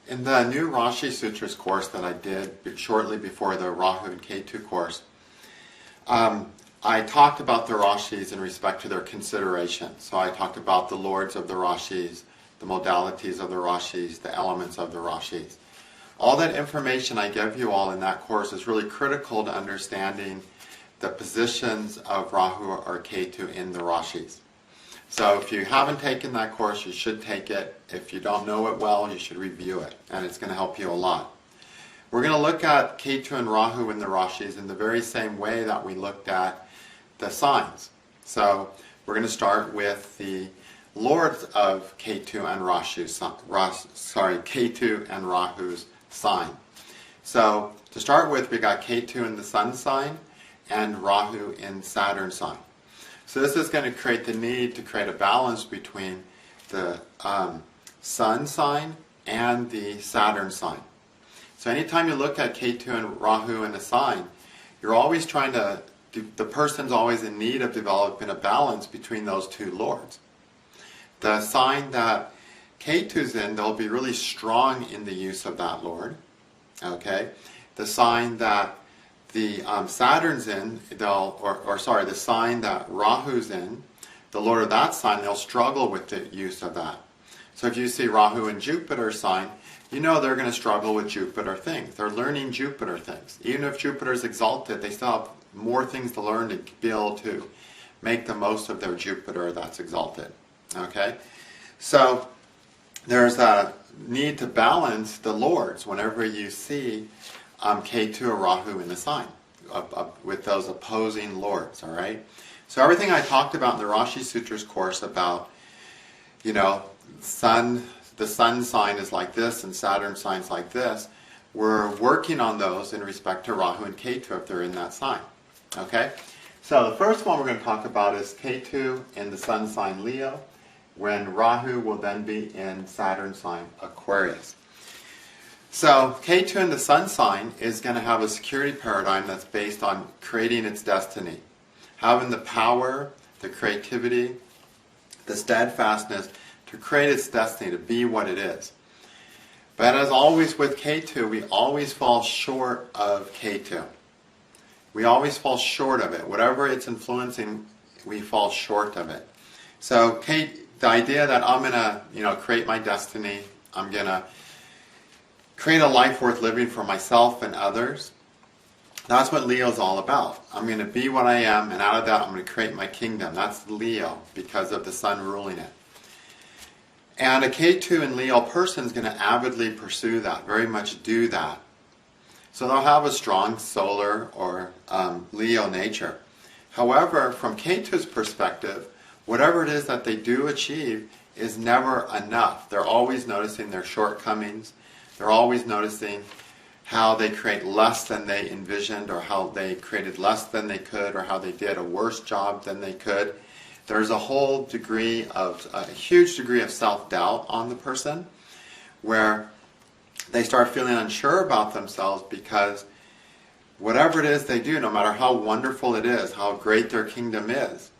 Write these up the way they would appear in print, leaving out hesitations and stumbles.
In the new Rashi Sutras course that I did shortly before the Rahu and Ketu course, I talked about the Rashis in respect to their consideration. So I talked about the lords of the Rashis, the modalities of the Rashis, the elements of the Rashis. All that information I give you all in that course is really critical to understanding the positions of Rahu or Ketu in the Rashis. So if you haven't taken that course, you should take it. If you don't know it well, you should review it, and it's going to help you a lot. We're going to look at Ketu and Rahu in the Rashis in the very same way that we looked at the signs. So we're going to start with the lords of Ketu and Ketu and Rahu's sign. So to start with, we got Ketu in the sun sign and Rahu in Saturn sign. So this is going to create the need to create a balance between the sun sign and the Saturn sign. So anytime you look at Ketu and Rahu in a sign, you're always trying to, the person's always in need of developing a balance between those two lords. The sign that Ketu's in, they'll be really strong in the use of that lord. Okay? The sign that the Saturn's in, the sign that Rahu's in, the lord of that sign, they'll struggle with the use of that. So if you see Rahu in Jupiter's sign, you know they're going to struggle with Jupiter things. They're learning Jupiter things. Even if Jupiter's exalted, they still have more things to learn to be able to make the most of their Jupiter that's exalted. Okay? So there's a need to balance the lords whenever you see Ketu or Rahu in the sign with those opposing lords, all right? So everything I talked about in the Rashi Sutras course about, the sun sign is like this and Saturn sign's like this, we're working on those in respect to Rahu and Ketu if they're in that sign, okay? So the first one we're going to talk about is Ketu in the sun sign Leo, when Rahu will then be in Saturn sign Aquarius. So Ketu in the sun sign is going to have a security paradigm that's based on creating its destiny. Having the power, the creativity, the steadfastness to create its destiny, to be what it is. But as always with Ketu, we always fall short of Ketu. We always fall short of it. Whatever it's influencing, we fall short of it. So the idea that I'm going to create my destiny, I'm going to create a life worth living for myself and others. That's what Leo's all about. I'm going to be what I am, and out of that I'm going to create my kingdom. That's Leo, because of the sun ruling it. And a Ketu and Leo person is going to avidly pursue that, very much do that. So they'll have a strong solar or Leo nature. However, from Ketu's perspective, whatever it is that they do achieve is never enough. They're always noticing their shortcomings. They're always noticing how they create less than they envisioned, or how they created less than they could, or how they did a worse job than they could. There's a huge degree of self-doubt on the person, where they start feeling unsure about themselves because whatever it is they do, no matter how wonderful it is, how great their kingdom is,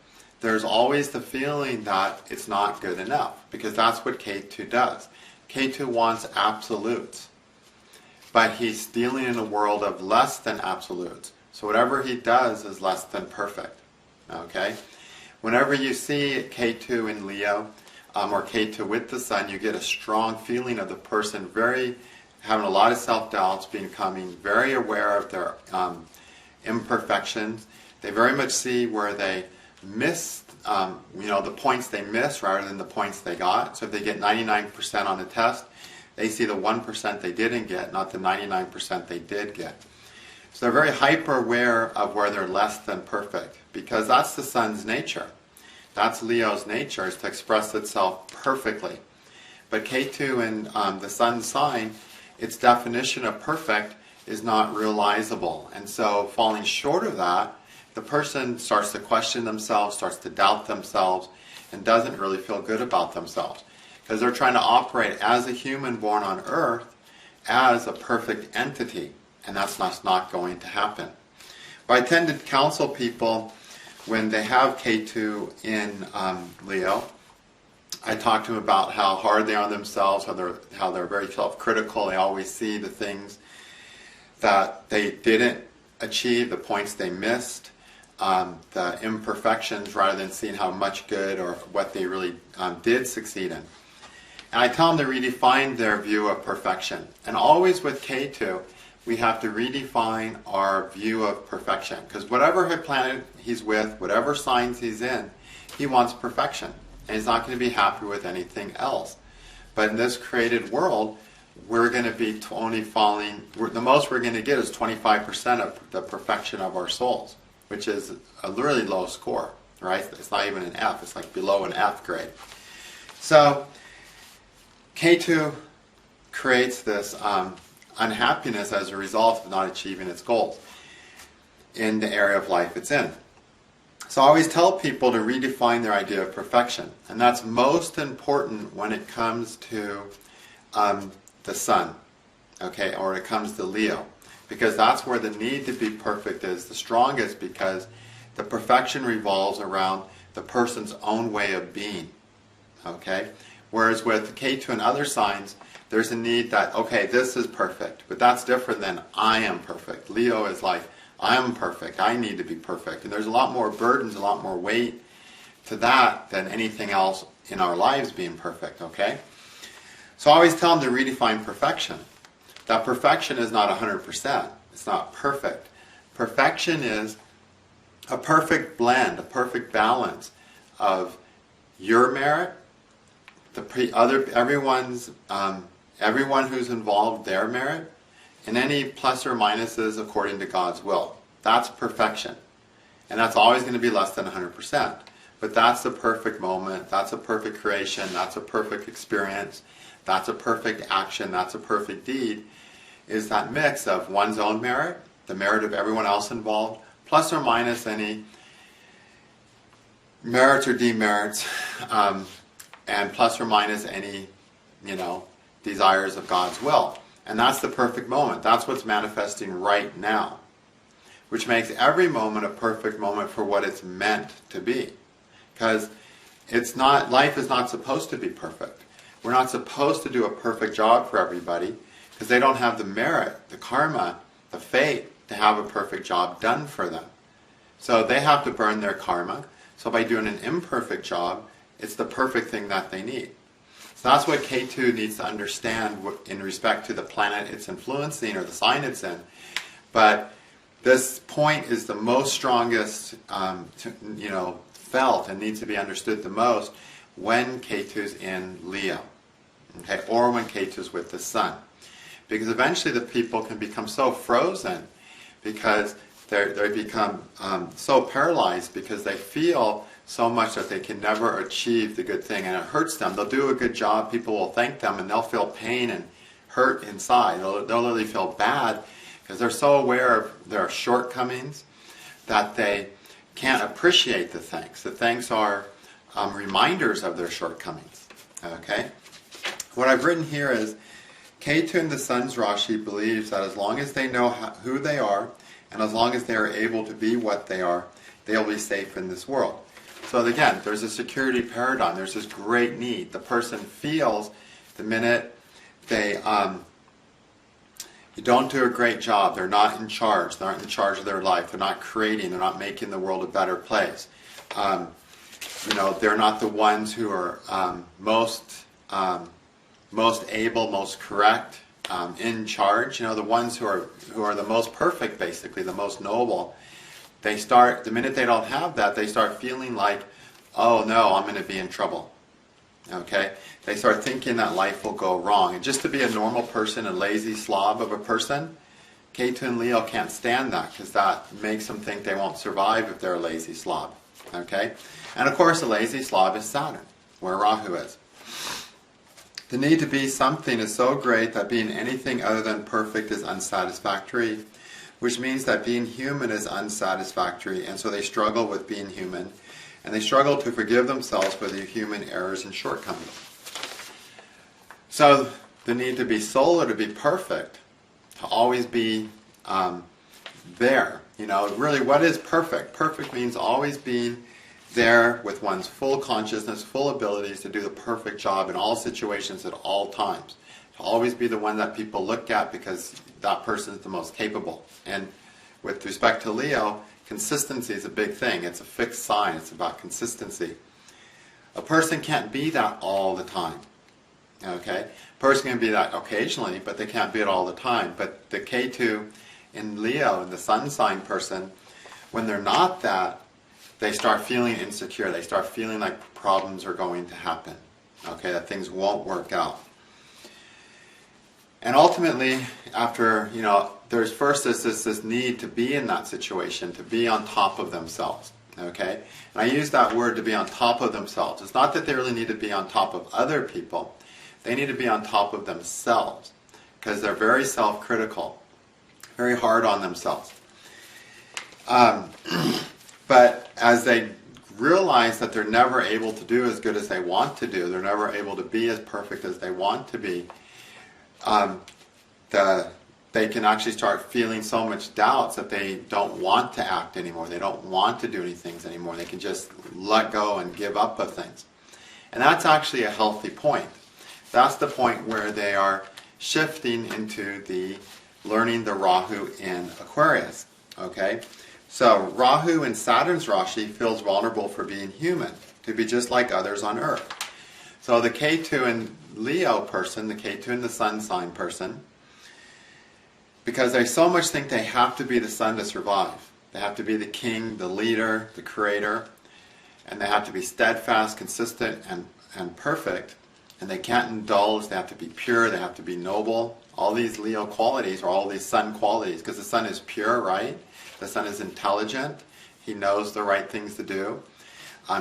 there's always the feeling that it's not good enough, because that's what Ketu does. Ketu wants absolutes, but he's dealing in a world of less than absolutes. So whatever he does is less than perfect. Okay? Whenever you see Ketu in Leo, or Ketu with the sun, you get a strong feeling of the person having a lot of self-doubts, becoming very aware of their imperfections. They very much see where they miss, the points they miss rather than the points they got. So if they get 99% on a test, they see the 1% they didn't get, not the 99% they did get. So they're very hyper-aware of where they're less than perfect, because that's the sun's nature. That's Leo's nature, is to express itself perfectly. But Ketu in the sun sign, its definition of perfect is not realizable. And so falling short of that, the person starts to question themselves, starts to doubt themselves, and doesn't really feel good about themselves. Because they're trying to operate as a human born on earth as a perfect entity. And that's not going to happen. But I tend to counsel people when they have Ketu in Leo, I talk to them about how hard they are on themselves, how they're very self-critical. They always see the things that they didn't achieve, the points they missed, the imperfections, rather than seeing how much good or what they really did succeed in. And I tell them to redefine their view of perfection. And always with Ketu, we have to redefine our view of perfection. Because whatever planet he's with, whatever signs he's in, he wants perfection. And he's not going to be happy with anything else. But in this created world, we're going to be only falling, the most we're going to get is 25% of the perfection of our souls, which is a really low score, right? It's not even an F, it's like below an F grade. So, Ketu creates this unhappiness as a result of not achieving its goals in the area of life it's in. So I always tell people to redefine their idea of perfection. And that's most important when it comes to the sun, okay, or it comes to Leo. Because that's where the need to be perfect is the strongest, because the perfection revolves around the person's own way of being, okay? Whereas with Ketu and other signs, there's a need that, okay, this is perfect, but that's different than I am perfect. Leo is like, I am perfect, I need to be perfect. And there's a lot more burdens, a lot more weight to that than anything else in our lives being perfect, okay? So I always tell them to redefine perfection. That perfection is not 100%. It's not perfect. Perfection is a perfect blend, a perfect balance of your merit, everyone who's involved, their merit, and any plus or minuses according to God's will. That's perfection. And that's always going to be less than 100%. But that's the perfect moment, that's a perfect creation, that's a perfect experience, that's a perfect action, that's a perfect deed, is that mix of one's own merit, the merit of everyone else involved, plus or minus any merits or demerits, and plus or minus any, desires of God's will. And that's the perfect moment. That's what's manifesting right now, which makes every moment a perfect moment for what it's meant to be. Because life is not supposed to be perfect. We're not supposed to do a perfect job for everybody, because they don't have the merit, the karma, the fate to have a perfect job done for them. So they have to burn their karma. So by doing an imperfect job, it's the perfect thing that they need. So that's what Ketu needs to understand in respect to the planet it's influencing or the sign it's in. But this point is the most strongest, felt and needs to be understood the most when Ketu's in Leo, okay, or when Ketu's with the sun. Because eventually the people can become so frozen because they become so paralyzed because they feel so much that they can never achieve the good thing, and it hurts them. They'll do a good job, people will thank them, and they'll feel pain and hurt inside. They'll literally feel bad because they're so aware of their shortcomings that they can't appreciate the thanks. The thanks are reminders of their shortcomings. Okay? What I've written here is, Ketu in the Sun's Rashi believes that as long as they know who they are, and as long as they are able to be what they are, they'll be safe in this world. So again, there's a security paradigm. There's this great need. The person feels the minute they don't do a great job, they're not in charge. They're not in charge of their life. They're not creating. They're not making the world a better place. They're not the ones who are most able, most correct, in charge. The ones who are the most perfect, basically, the most noble. The minute they don't have that, they start feeling like, oh no, I'm going to be in trouble. Okay? They start thinking that life will go wrong. And just to be a normal person, a lazy slob of a person, Ketu and Leo can't stand that, because that makes them think they won't survive if they're a lazy slob. Okay? And of course, a lazy slob is Saturn, where Rahu is. The need to be something is so great that being anything other than perfect is unsatisfactory, which means that being human is unsatisfactory, and so they struggle with being human, and they struggle to forgive themselves for their human errors and shortcomings. So the need to be solar, to be perfect, to always be there. Really, what is perfect? Perfect means always being there with one's full consciousness, full abilities to do the perfect job in all situations at all times. To always be the one that people look at because that person is the most capable. And with respect to Leo, consistency is a big thing. It's a fixed sign. It's about consistency. A person can't be that all the time. Okay? A person can be that occasionally, but they can't be it all the time. But the Ketu in Leo, and the sun sign person, when they're not that, they start feeling insecure. They start feeling like problems are going to happen. Okay, that things won't work out. And ultimately, after, there's first this need to be in that situation, to be on top of themselves. Okay? And I use that word, to be on top of themselves. It's not that they really need to be on top of other people. They need to be on top of themselves. Because they're very self-critical. Very hard on themselves. But as they realize that they're never able to do as good as they want to do, they're never able to be as perfect as they want to be, they can actually start feeling so much doubts that they don't want to act anymore. They don't want to do any things anymore. They can just let go and give up of things. And that's actually a healthy point. That's the point where they are shifting into the learning the Rahu in Aquarius. Okay? So, Rahu in Saturn's Rashi feels vulnerable for being human, to be just like others on Earth. So the Ketu in Leo person, the Ketu in the sun sign person, because they so much think they have to be the sun to survive. They have to be the king, the leader, the creator, and they have to be steadfast, consistent, and perfect, and they can't indulge. They have to be pure, they have to be noble. All these Leo qualities, or all these sun qualities, because the sun is pure, right? The sun is intelligent. He knows the right things to do.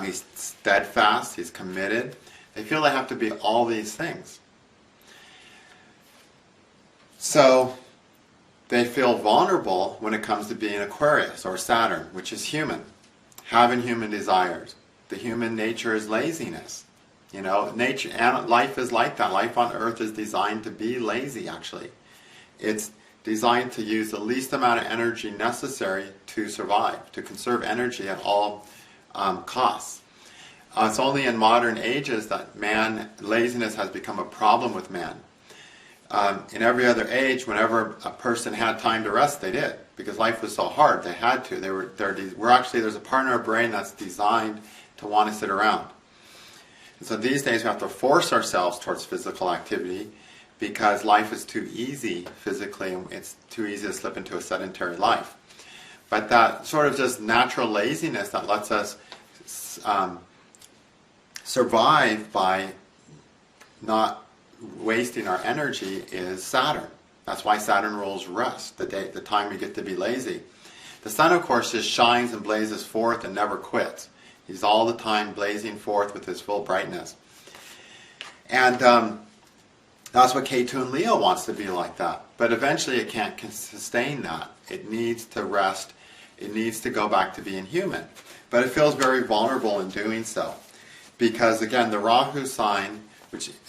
He's steadfast. He's committed. They feel they have to be all these things. So they feel vulnerable when it comes to being Aquarius or Saturn, which is human, having human desires. The human nature is laziness. Nature and life is like that. Life on Earth is designed to be lazy, actually. It's designed to use the least amount of energy necessary to survive, to conserve energy at all costs. It's only in modern ages that laziness has become a problem with man. In every other age, whenever a person had time to rest, they did, because life was so hard. They had to. There's a part in our brain that's designed to want to sit around. And so these days we have to force ourselves towards physical activity, because life is too easy physically, and it's too easy to slip into a sedentary life. But that sort of just natural laziness that lets us survive by not wasting our energy is Saturn. That's why Saturn rules rest, the time we get to be lazy. The sun, of course, just shines and blazes forth and never quits. He's all the time blazing forth with his full brightness. And that's what Ketu and Leo wants to be like that. But eventually it can't sustain that. It needs to rest. It needs to go back to being human. But it feels very vulnerable in doing so. Because again, the Rahu sign,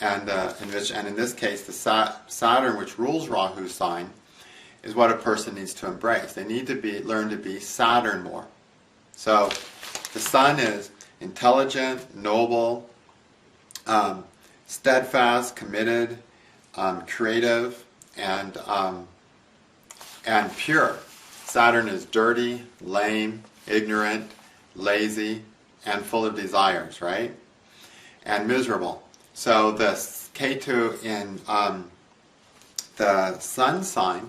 and in this case the Saturn, which rules Rahu's sign, is what a person needs to embrace. They need to learn to be Saturn more. So the sun is intelligent, noble, steadfast, committed, creative, and pure. Saturn is dirty, lame, ignorant, lazy, and full of desires, right? And miserable. So the Ketu in the sun sign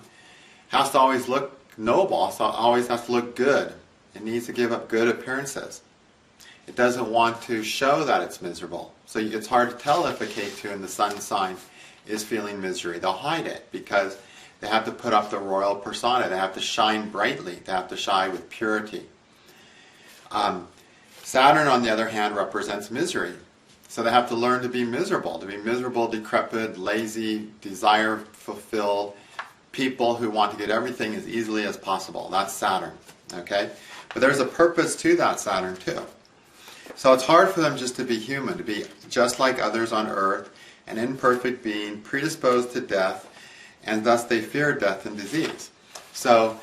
has to always look noble, so always has to look good. It needs to give up good appearances. It doesn't want to show that it's miserable. So it's hard to tell if a Ketu in the sun sign is feeling misery. They'll hide it because they have to put up the royal persona. They have to shine brightly. They have to shine with purity. Saturn, on the other hand, represents misery. So they have to learn to be miserable, decrepit, lazy, desire-fulfilled, people who want to get everything as easily as possible. That's Saturn. Okay? But there's a purpose to that Saturn too. So it's hard for them just to be human, to be just like others on Earth, an imperfect being, predisposed to death, and thus they fear death and disease. So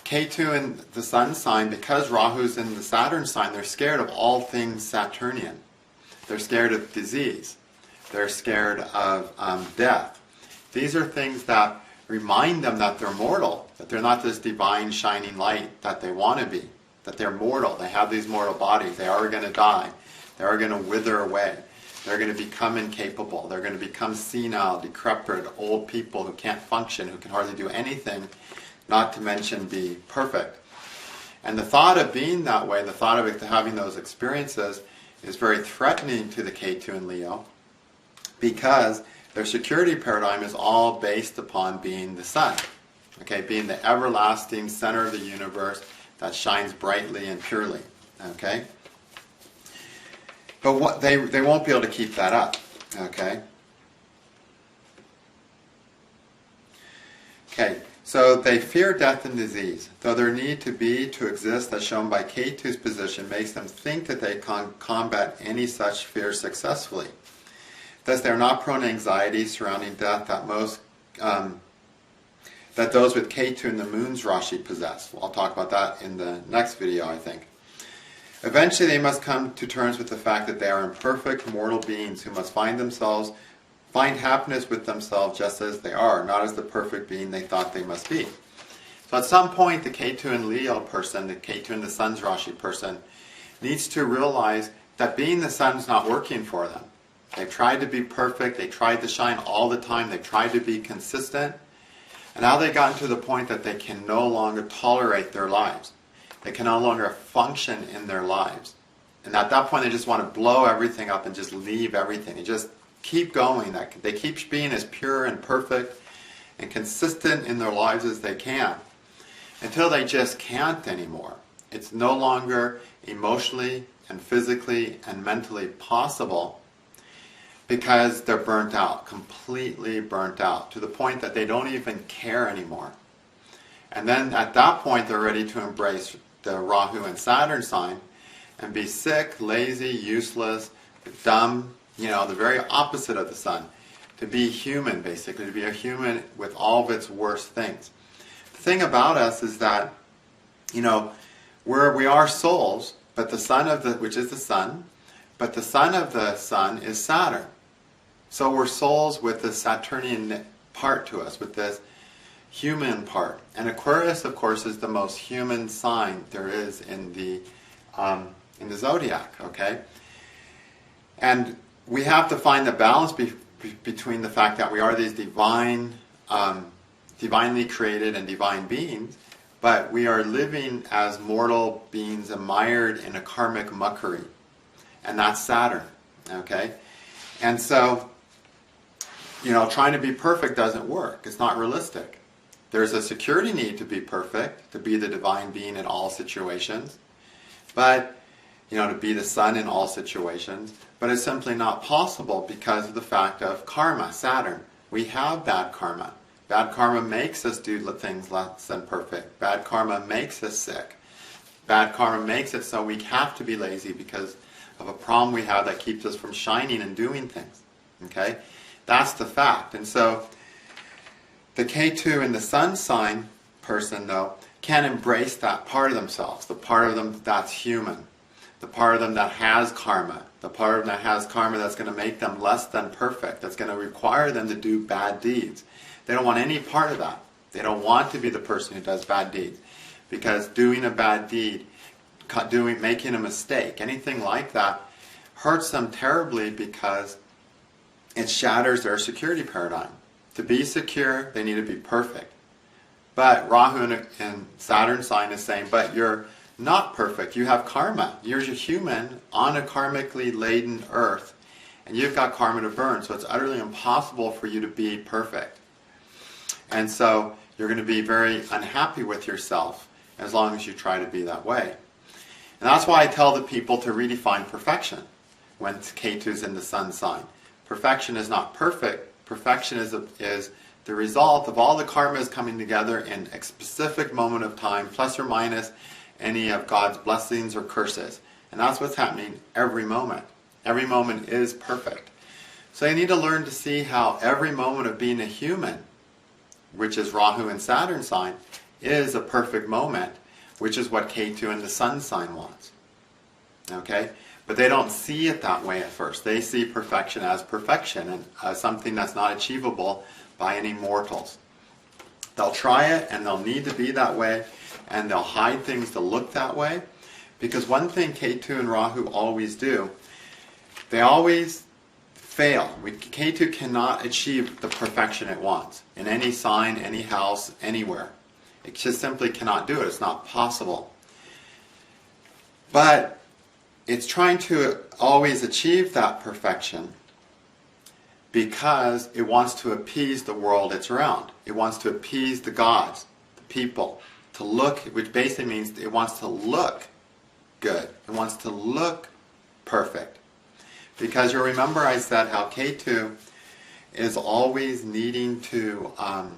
Ketu in the sun sign, because Rahu's in the Saturn sign, they're scared of all things Saturnian. They're scared of disease. They're scared of death. These are things that remind them that they're mortal, that they're not this divine shining light that they want to be, that they're mortal. They have these mortal bodies. They are going to die. They are going to wither away. They're going to become incapable. They're going to become senile, decrepit, old people who can't function, who can hardly do anything, not to mention be perfect. And the thought of being that way, the thought of having those experiences, is very threatening to the Ketu and Leo, because their security paradigm is all based upon being the sun, okay, being the everlasting center of the universe that shines brightly and purely, okay. But what they won't be able to keep that up, okay. Okay, so they fear death and disease, though their need to be, to exist, as shown by Ketu's position, makes them think that they can combat any such fear successfully. Thus, they are not prone to anxiety surrounding death that those with Ketu and the moon's Rashi possess. I'll talk about that in the next video, I think. Eventually, they must come to terms with the fact that they are imperfect mortal beings who must find happiness with themselves just as they are, not as the perfect being they thought they must be. So at some point, the Ketu and Leo person, the Ketu and the Sun's Rashi person, needs to realize that being the sun is not working for them. They've tried to be perfect, they tried to shine all the time, they've tried to be consistent, and now they've gotten to the point that they can no longer tolerate their lives. They can no longer function in their lives. And at that point, they just want to blow everything up and just leave everything. They just keep going. They keep being as pure and perfect and consistent in their lives as they can, until they just can't anymore. It's no longer emotionally and physically and mentally possible, because they're burnt out, completely burnt out, to the point that they don't even care anymore. And then at that point, they're ready to embrace the Rahu and Saturn sign and be sick, lazy, useless, dumb, the very opposite of the sun. To be human, basically, to be a human with all of its worst things. The thing about us is that, we are souls, but the sun which is the sun, but the son of the sun is Saturn. So we're souls with this Saturnian part to us, with this human part. And Aquarius, of course, is the most human sign there is in the zodiac, okay? And we have to find the balance between the fact that we are these divinely created and divine beings, but we are living as mortal beings mired in a karmic muckery. And that's Saturn, okay? And so, trying to be perfect doesn't work. It's not realistic. There's a security need to be perfect, to be the divine being in all situations, but, to be the sun in all situations. But it's simply not possible because of the fact of karma, Saturn. We have bad karma. Bad karma makes us do things less than perfect. Bad karma makes us sick. Bad karma makes it so we have to be lazy because of a problem we have that keeps us from shining and doing things. Okay? That's the fact. And so the Ketu and the sun sign person, though, can embrace that part of themselves, the part of them that's human, the part of them that has karma, the part of them that has karma that's going to make them less than perfect, that's going to require them to do bad deeds. They don't want any part of that. They don't want to be the person who does bad deeds, because doing a bad deed, making a mistake, anything like that, hurts them terribly because it shatters their security paradigm. To be secure, they need to be perfect. But Rahu and Saturn sign is saying, but you're not perfect. You have karma. You're a human on a karmically laden earth, and you've got karma to burn, so it's utterly impossible for you to be perfect. And so you're going to be very unhappy with yourself as long as you try to be that way. And that's why I tell the people to redefine perfection when Ketu's in the sun sign. Perfection is not perfect. Perfection is the result of all the karmas coming together in a specific moment of time, plus or minus any of God's blessings or curses. And that's what's happening every moment. Every moment is perfect. So you need to learn to see how every moment of being a human, which is Rahu and Saturn sign, is a perfect moment, which is what Ketu in the sun sign wants. Okay? But they don't see it that way at first. They see perfection and something that's not achievable by any mortals. They'll try it and they'll need to be that way, and they'll hide things to look that way. Because one thing Ketu and Rahu always do, they always fail. Ketu cannot achieve the perfection it wants in any sign, any house, anywhere. It just simply cannot do it. It's not possible. But it's trying to always achieve that perfection because it wants to appease the world it's around. It wants to appease the gods, the people, to look, which basically means it wants to look good. It wants to look perfect. Because you remember I said how Ketu is always needing to, or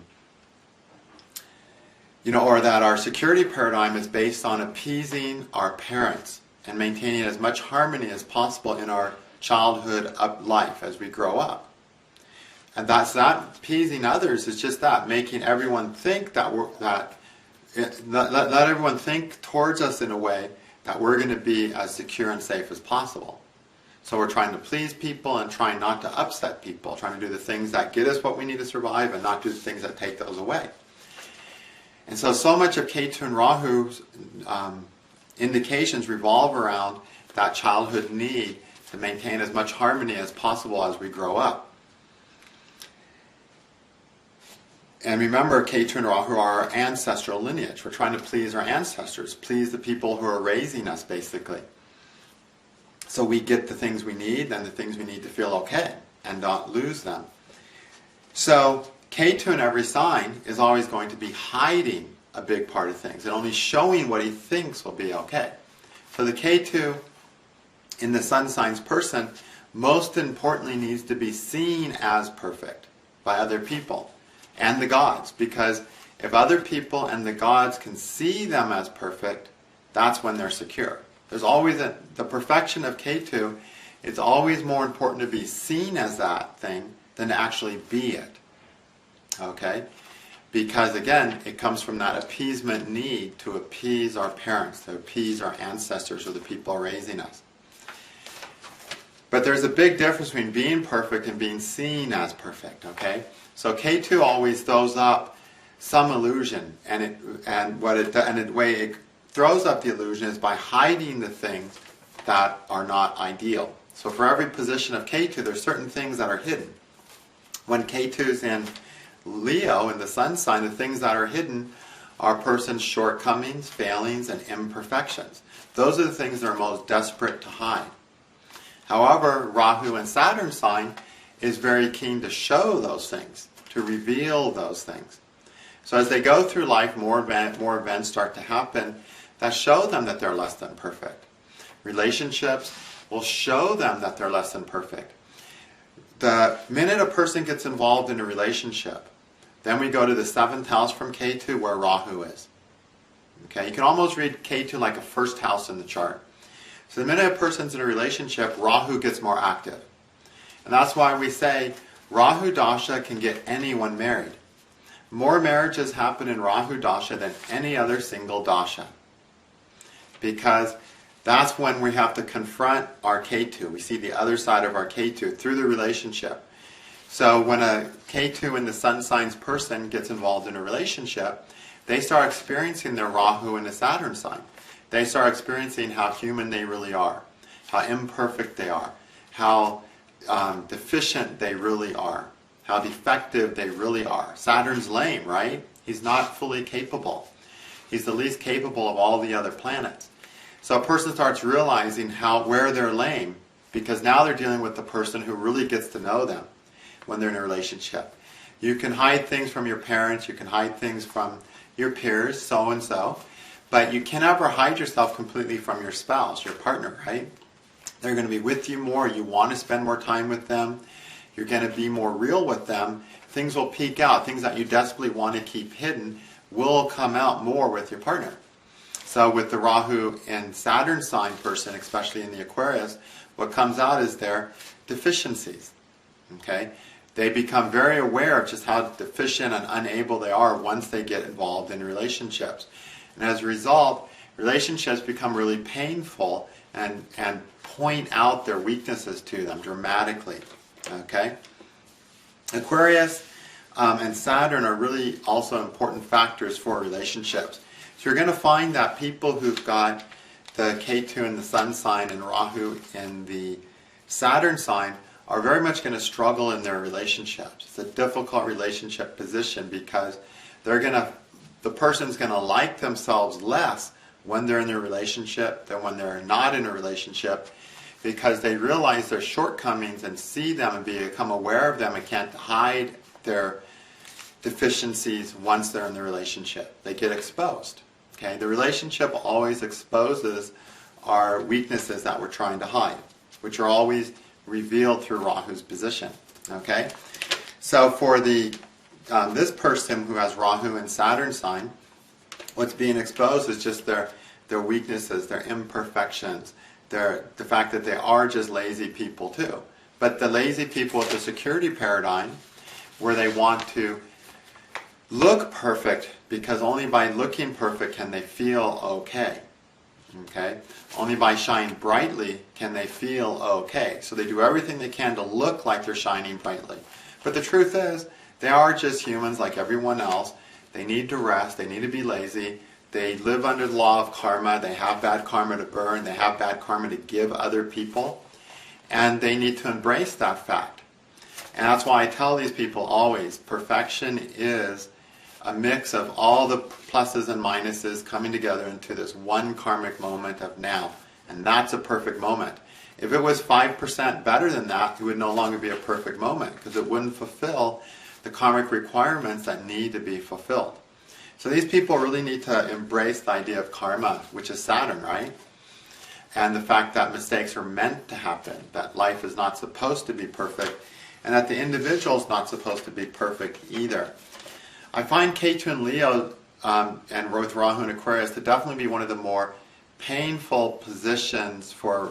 that our security paradigm is based on appeasing our parents and maintaining as much harmony as possible in our childhood life as we grow up. And that's not appeasing others, it's just that, making everyone think let everyone think towards us in a way that we're going to be as secure and safe as possible. So we're trying to please people and trying not to upset people, trying to do the things that get us what we need to survive and not do the things that take those away. And so much of Ketu and Rahu's indications revolve around that childhood need to maintain as much harmony as possible as we grow up. And remember, Ketu and Rahu are our ancestral lineage. We're trying to please our ancestors, please the people who are raising us, basically. So we get the things we need and the things we need to feel okay and not lose them. So Ketu in every sign is always going to be hiding a big part of things and only showing what he thinks will be okay. So the Ketu in the sun sign's person most importantly needs to be seen as perfect by other people and the gods, because if other people and the gods can see them as perfect, that's when they're secure. There's always the perfection of Ketu. It's always more important to be seen as that thing than to actually be it. Okay? Because again, it comes from that appeasement need to appease our parents, to appease our ancestors or the people raising us. But there's a big difference between being perfect and being seen as perfect, okay? So Ketu always throws up some illusion, and the way it throws up the illusion is by hiding the things that are not ideal. So for every position of Ketu, there's certain things that are hidden. When Ketu's in Leo, in the sun sign, the things that are hidden are a person's shortcomings, failings, and imperfections. Those are the things that are most desperate to hide. However, Rahu and Saturn sign is very keen to show those things, to reveal those things. So as they go through life, more events start to happen that show them that they're less than perfect. Relationships will show them that they're less than perfect. The minute a person gets involved in a relationship, then we go to the 7th house from Ketu where Rahu is. Okay, you can almost read Ketu like a first house in the chart. So the minute a person's in a relationship, Rahu gets more active. And that's why we say Rahu Dasha can get anyone married. More marriages happen in Rahu Dasha than any other single Dasha. Because that's when we have to confront our Ketu. We see the other side of our Ketu through the relationship. So when a Ketu in the sun sign's person gets involved in a relationship, they start experiencing their Rahu in the Saturn sign. They start experiencing how human they really are, how imperfect they are, how deficient they really are, how defective they really are. Saturn's lame, right? He's not fully capable. He's the least capable of all the other planets. So a person starts realizing where they're lame, because now they're dealing with the person who really gets to know them when they're in a relationship. You can hide things from your parents, you can hide things from your peers, so-and-so, but you can never hide yourself completely from your spouse, your partner, right? They're going to be with you more, you want to spend more time with them, you're going to be more real with them, things will peek out, things that you desperately want to keep hidden will come out more with your partner. So with the Rahu and Saturn sign person, especially in the Aquarius, what comes out is their deficiencies. Okay? they become very aware of just how deficient and unable they are once they get involved in relationships. And as a result, relationships become really painful and point out their weaknesses to them dramatically. Okay? Aquarius and Saturn are really also important factors for relationships. So you're going to find that people who've got the Ketu in the Sun sign and Rahu in the Saturn sign are very much going to struggle in their relationships. It's a difficult relationship position because the person's going to like themselves less when they're in a relationship than when they're not in a relationship, because they realize their shortcomings and see them and become aware of them and can't hide their deficiencies once they're in the relationship. They get exposed. Okay? The relationship always exposes our weaknesses that we're trying to hide, which are always revealed through Rahu's position. Okay? So for this person who has Rahu and Saturn sign, what's being exposed is just their weaknesses, their imperfections, the fact that they are just lazy people too. But the lazy people with the security paradigm, where they want to look perfect, because only by looking perfect can they feel okay. Okay? Only by shining brightly can they feel okay. So they do everything they can to look like they're shining brightly. But the truth is, they are just humans like everyone else. They need to rest. They need to be lazy. They live under the law of karma. They have bad karma to burn. They have bad karma to give other people. And they need to embrace that fact. And that's why I tell these people always, perfection is a mix of all the pluses and minuses coming together into this one karmic moment of now. And that's a perfect moment. If it was 5% better than that, it would no longer be a perfect moment, because it wouldn't fulfill the karmic requirements that need to be fulfilled. So these people really need to embrace the idea of karma, which is Saturn, right? And the fact that mistakes are meant to happen, that life is not supposed to be perfect, and that the individual is not supposed to be perfect either. I find Ketu and Leo and with Rahu and Aquarius to definitely be one of the more painful positions for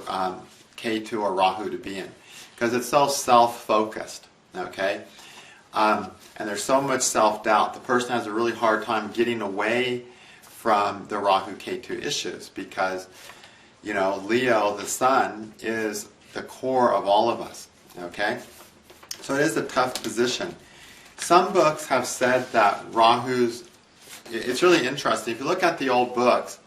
Ketu or Rahu to be in, because it's so self-focused, okay? And there's so much self-doubt. The person has a really hard time getting away from the Rahu-Ketu issues because, Leo, the sun, is the core of all of us, okay? So it is a tough position. Some books have said that it's really interesting. If you look at the old books,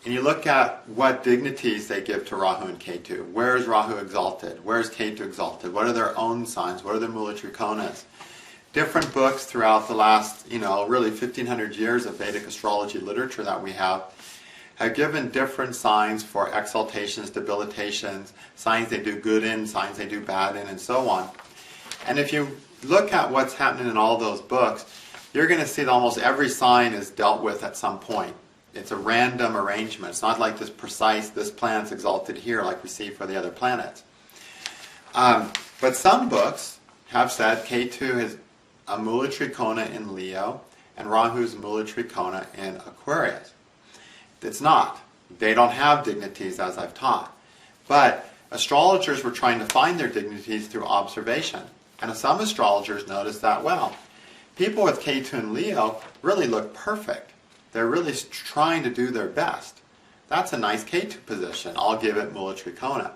and you look at what dignities they give to Rahu and Ketu, where is Rahu exalted? Where is Ketu exalted? What are their own signs? What are their mula trikonas? Different books throughout the last, really 1,500 years of Vedic astrology literature that we have given different signs for exaltations, debilitations, signs they do good in, signs they do bad in, and so on. And if you look at what's happening in all those books, you're going to see that almost every sign is dealt with at some point. It's a random arrangement. It's not like this precise, this planet's exalted here like we see for the other planets. But some books have said Ketu is a mula trikona in Leo and Rahu's mula trikona in Aquarius. It's not. They don't have dignities as I've taught. But astrologers were trying to find their dignities through observation. And some astrologers noticed that, people with Ketu and Leo really look perfect. They're really trying to do their best. That's a nice Ketu position. I'll give it mula trikona.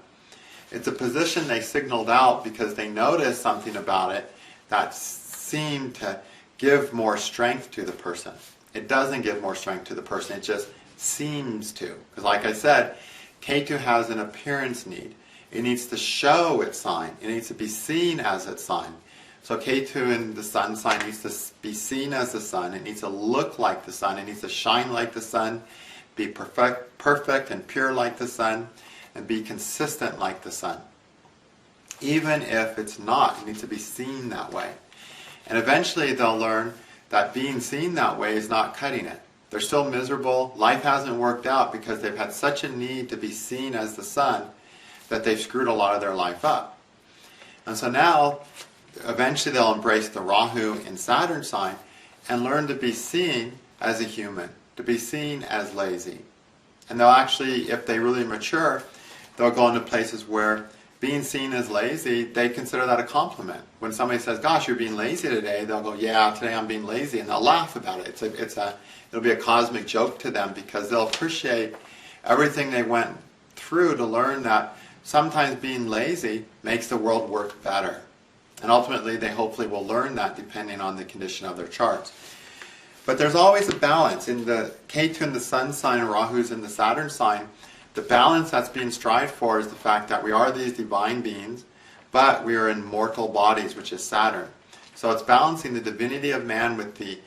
It's a position they signaled out because they noticed something about it that seemed to give more strength to the person. It doesn't give more strength to the person. It just seems to. Because like I said, Ketu has an appearance need. It needs to show its sign. It needs to be seen as its sign. So Ketu in the sun sign needs to be seen as the sun. It needs to look like the sun. It needs to shine like the sun, be perfect and pure like the sun, and be consistent like the sun. Even if it's not, it needs to be seen that way. And eventually they'll learn that being seen that way is not cutting it. They're still miserable. Life hasn't worked out because they've had such a need to be seen as the sun that they've screwed a lot of their life up. And so now, eventually they'll embrace the Rahu in Saturn sign and learn to be seen as a human, to be seen as lazy. And they'll actually, if they really mature, they'll go into places where being seen as lazy, they consider that a compliment. When somebody says, "Gosh, you're being lazy today," they'll go, "Yeah, today I'm being lazy," and they'll laugh about it. It'll be a cosmic joke to them because they'll appreciate everything they went through to learn that sometimes being lazy makes the world work better. And ultimately, they hopefully will learn that depending on the condition of their charts. But there's always a balance. In the Ketu in the Sun sign and Rahu's in the Saturn sign, the balance that's being strived for is the fact that we are these divine beings, but we are in mortal bodies, which is Saturn. So it's balancing the divinity of man with the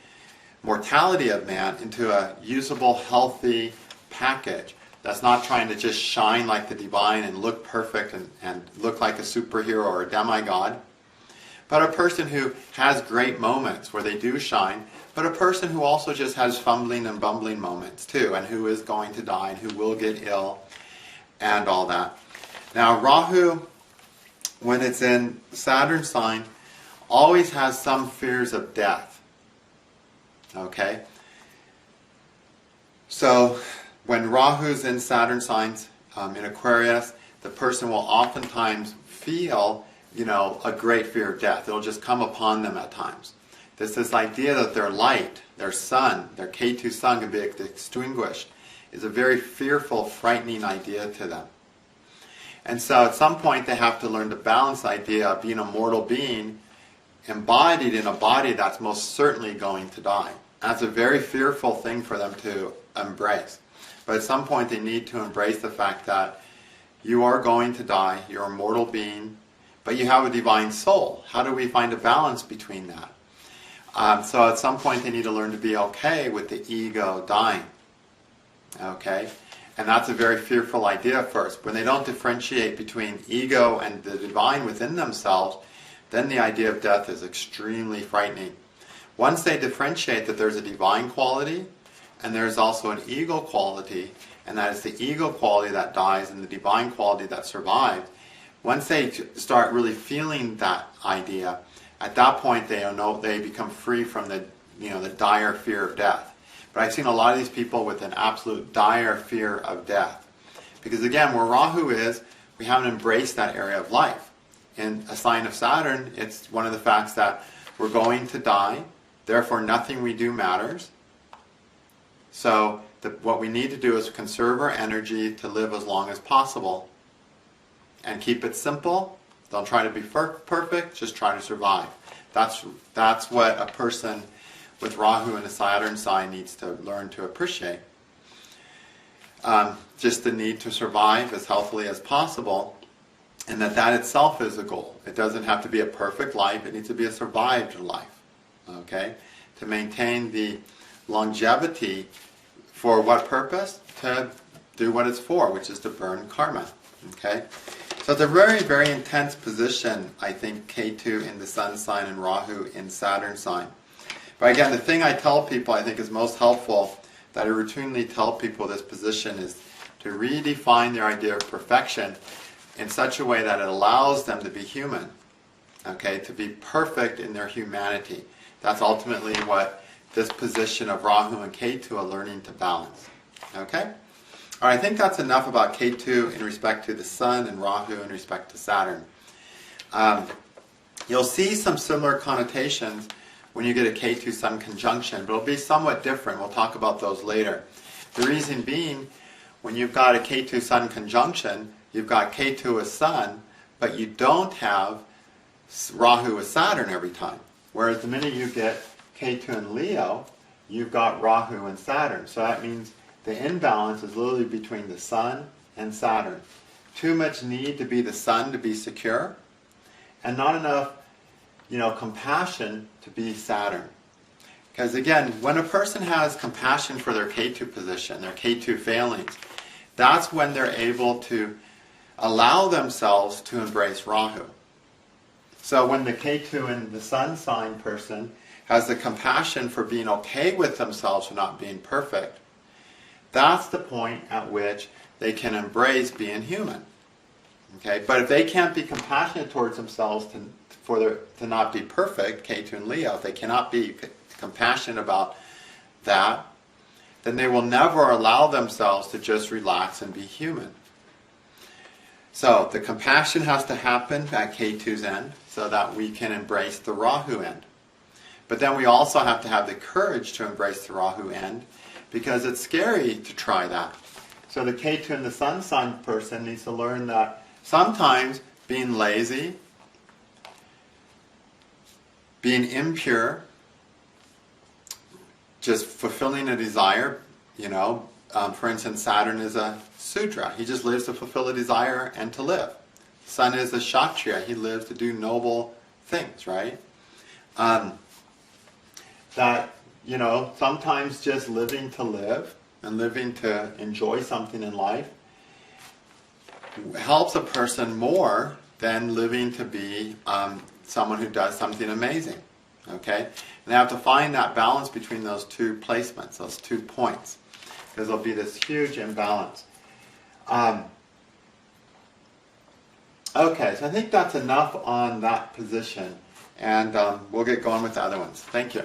mortality of man into a usable, healthy package that's not trying to just shine like the divine and look perfect and look like a superhero or a demigod, but a person who has great moments where they do shine, but a person who also just has fumbling and bumbling moments too, and who is going to die and who will get ill and all that. Now Rahu, when it's in Saturn sign, always has some fears of death. Okay? So when Rahu's in Saturn signs, in Aquarius, the person will oftentimes feel, a great fear of death. It'll just come upon them at times. There's this idea that their light, their sun, their Ketu sun can be extinguished, is a very fearful, frightening idea to them. And so at some point they have to learn to balance the idea of being a mortal being embodied in a body that's most certainly going to die. That's a very fearful thing for them to embrace. But at some point they need to embrace the fact that you are going to die, you're a mortal being, but you have a divine soul. How do we find a balance between that? So at some point they need to learn to be okay with the ego dying. Okay? And that's a very fearful idea at first. When they don't differentiate between ego and the divine within themselves, then the idea of death is extremely frightening. Once they differentiate that there's a divine quality and there's also an ego quality, and that is the ego quality that dies and the divine quality that survived, once they start really feeling that idea, at that point they become free from the dire fear of death. But I've seen a lot of these people with an absolute dire fear of death. Because again, where Rahu is, we haven't embraced that area of life. In a sign of Saturn, it's one of the facts that we're going to die, therefore nothing we do matters. So what we need to do is conserve our energy to live as long as possible. And keep it simple. Don't try to be perfect, just try to survive. That's what a person with Rahu and a Saturn sign needs to learn to appreciate. Just the need to survive as healthily as possible, and that itself is a goal. It doesn't have to be a perfect life, it needs to be a survived life. Okay? To maintain the longevity, for what purpose? To do what it's for, which is to burn karma. Okay? So it's a very, very intense position, I think, Ketu in the Sun sign and Rahu in Saturn sign. But again, the thing I tell people I think is most helpful, that I routinely tell people this position, is to redefine their idea of perfection in such a way that it allows them to be human, okay, to be perfect in their humanity. That's ultimately what this position of Rahu and Ketu are learning to balance. Okay? All right, I think that's enough about Ketu in respect to the Sun and Rahu in respect to Saturn. You'll see some similar connotations when you get a Ketu-Sun conjunction, but it'll be somewhat different. We'll talk about those later. The reason being, when you've got a Ketu-Sun conjunction, you've got Ketu with Sun, but you don't have Rahu with Saturn every time. Whereas the minute you get Ketu and Leo, you've got Rahu and Saturn. So that means the imbalance is literally between the Sun and Saturn. Too much need to be the Sun to be secure, and not enough compassion to be Saturn. Because again, when a person has compassion for their Ketu position, their Ketu failings, that's when they're able to allow themselves to embrace Rahu. So when the Ketu and the Sun sign person has the compassion for being okay with themselves for not being perfect, that's the point at which they can embrace being human. Okay? But if they can't be compassionate towards themselves to not be perfect, Ketu and Leo, if they cannot be compassionate about that, then they will never allow themselves to just relax and be human. So the compassion has to happen at Ketu's end so that we can embrace the Rahu end. But then we also have to have the courage to embrace the Rahu end because it's scary to try that. So the Ketu and the Sun sign person needs to learn that sometimes being lazy, being impure, just fulfilling a desire, for instance, Saturn is a Sudra. He just lives to fulfill a desire and to live. Sun is a Kshatriya. He lives to do noble things, right? Sometimes just living to live and living to enjoy something in life helps a person more than living to be someone who does something amazing. Okay? And they have to find that balance between those two placements, those 2 points, because there'll be this huge imbalance. Okay, so I think that's enough on that position, and we'll get going with the other ones. Thank you.